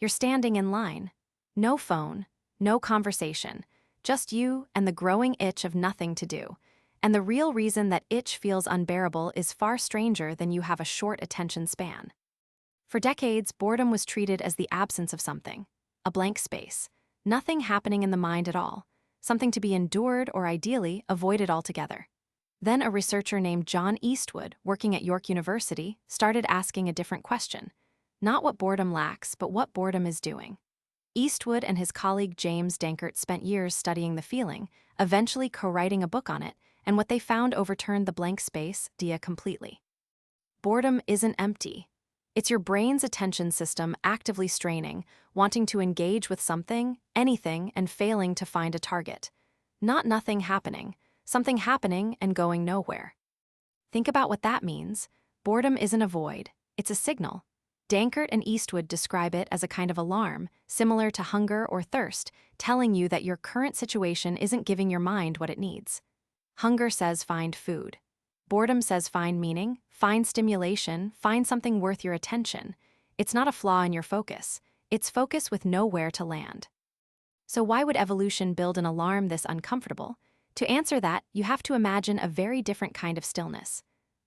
You're standing in line. No phone, no conversation, just you and the growing itch of nothing to do. And the real reason that itch feels unbearable is far stranger than you have a short attention span. For decades, boredom was treated as the absence of something, a blank space, nothing happening in the mind at all, something to be endured or ideally avoided altogether. Then a researcher named John Eastwood, working at York University, started asking a different question. Not what boredom lacks, but what boredom is doing. Eastwood and his colleague James Dankert spent years studying the feeling, eventually co-writing a book on it, and what they found overturned the blank space idea completely. Boredom isn't empty. It's your brain's attention system actively straining, wanting to engage with something, anything, and failing to find a target. Not nothing happening, something happening and going nowhere. Think about what that means. Boredom isn't a void, it's a signal. Dankert and Eastwood describe it as a kind of alarm, similar to hunger or thirst, telling you that your current situation isn't giving your mind what it needs. Hunger says find food. Boredom says find meaning, find stimulation, find something worth your attention. It's not a flaw in your focus. It's focus with nowhere to land. So why would evolution build an alarm this uncomfortable? To answer that, you have to imagine a very different kind of stillness.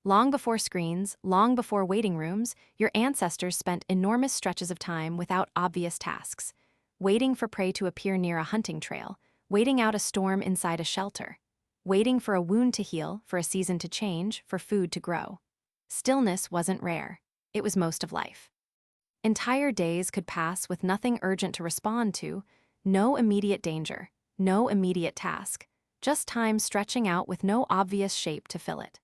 Long before screens, long before waiting rooms, your ancestors spent enormous stretches of time without obvious tasks, waiting for prey to appear near a hunting trail, waiting out a storm inside a shelter, waiting for a wound to heal, for a season to change, for food to grow. Stillness wasn't rare. It was most of life. Entire days could pass with nothing urgent to respond to, no immediate danger, no immediate task, just time stretching out with no obvious shape to fill it.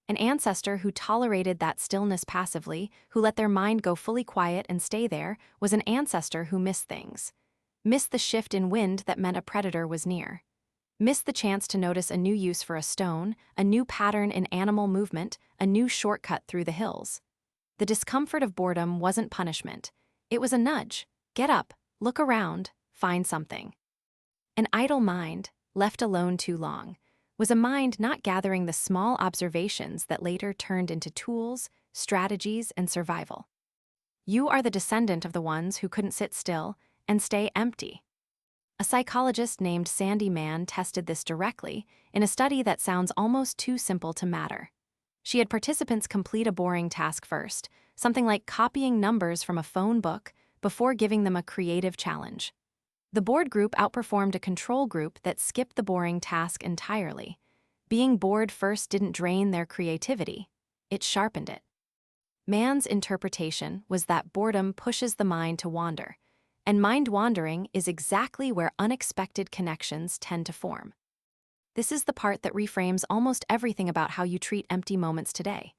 An ancestor who tolerated that stillness passively, who let their mind go fully quiet and stay there, was an ancestor who missed things. Missed the shift in wind that meant a predator was near. Missed the chance to notice a new use for a stone, a new pattern in animal movement, a new shortcut through the hills. The discomfort of boredom wasn't punishment. It was a nudge. Get up, look around, find something. An idle mind, left alone too long, was a mind not gathering the small observations that later turned into tools, strategies, and survival. You are the descendant of the ones who couldn't sit still and stay empty. A psychologist named Sandy Mann tested this directly in a study that sounds almost too simple to matter. She had participants complete a boring task first, something like copying numbers from a phone book, before giving them a creative challenge. The bored group outperformed a control group that skipped the boring task entirely. Being bored first didn't drain their creativity, it sharpened it. Mann's interpretation was that boredom pushes the mind to wander, and mind wandering is exactly where unexpected connections tend to form. This is the part that reframes almost everything about how you treat empty moments today.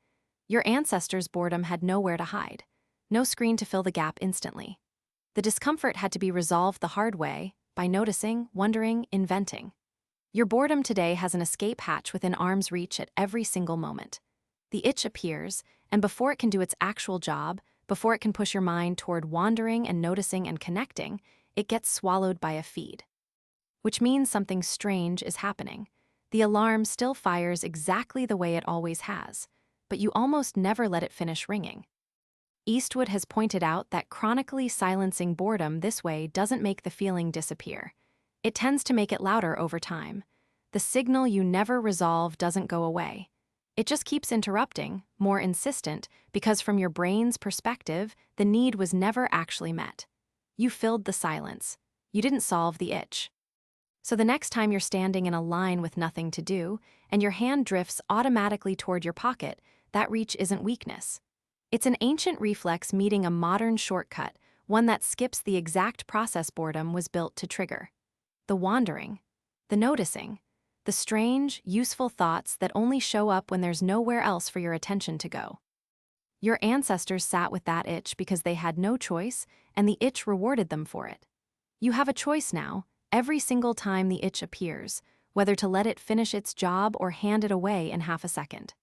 Your ancestors' boredom had nowhere to hide, no screen to fill the gap instantly. The discomfort had to be resolved the hard way, by noticing, wondering, inventing. Your boredom today has an escape hatch within arm's reach at every single moment. The itch appears, and before it can do its actual job, before it can push your mind toward wandering and noticing and connecting, it gets swallowed by a feed. Which means something strange is happening. The alarm still fires exactly the way it always has, but you almost never let it finish ringing. Eastwood has pointed out that chronically silencing boredom this way doesn't make the feeling disappear. It tends to make it louder over time. The signal you never resolve doesn't go away. It just keeps interrupting, more insistent, because from your brain's perspective, the need was never actually met. You filled the silence. You didn't solve the itch. So the next time you're standing in a line with nothing to do, and your hand drifts automatically toward your pocket, that reach isn't weakness. It's an ancient reflex meeting a modern shortcut, one that skips the exact process boredom was built to trigger. The wandering, the noticing, the strange, useful thoughts that only show up when there's nowhere else for your attention to go. Your ancestors sat with that itch because they had no choice, and the itch rewarded them for it. You have a choice now, every single time the itch appears, whether to let it finish its job or hand it away in half a second.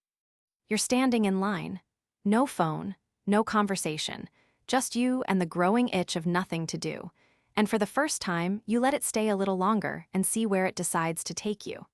You're standing in line. No phone, no conversation, just you and the growing itch of nothing to do. And for the first time, you let it stay a little longer and see where it decides to take you.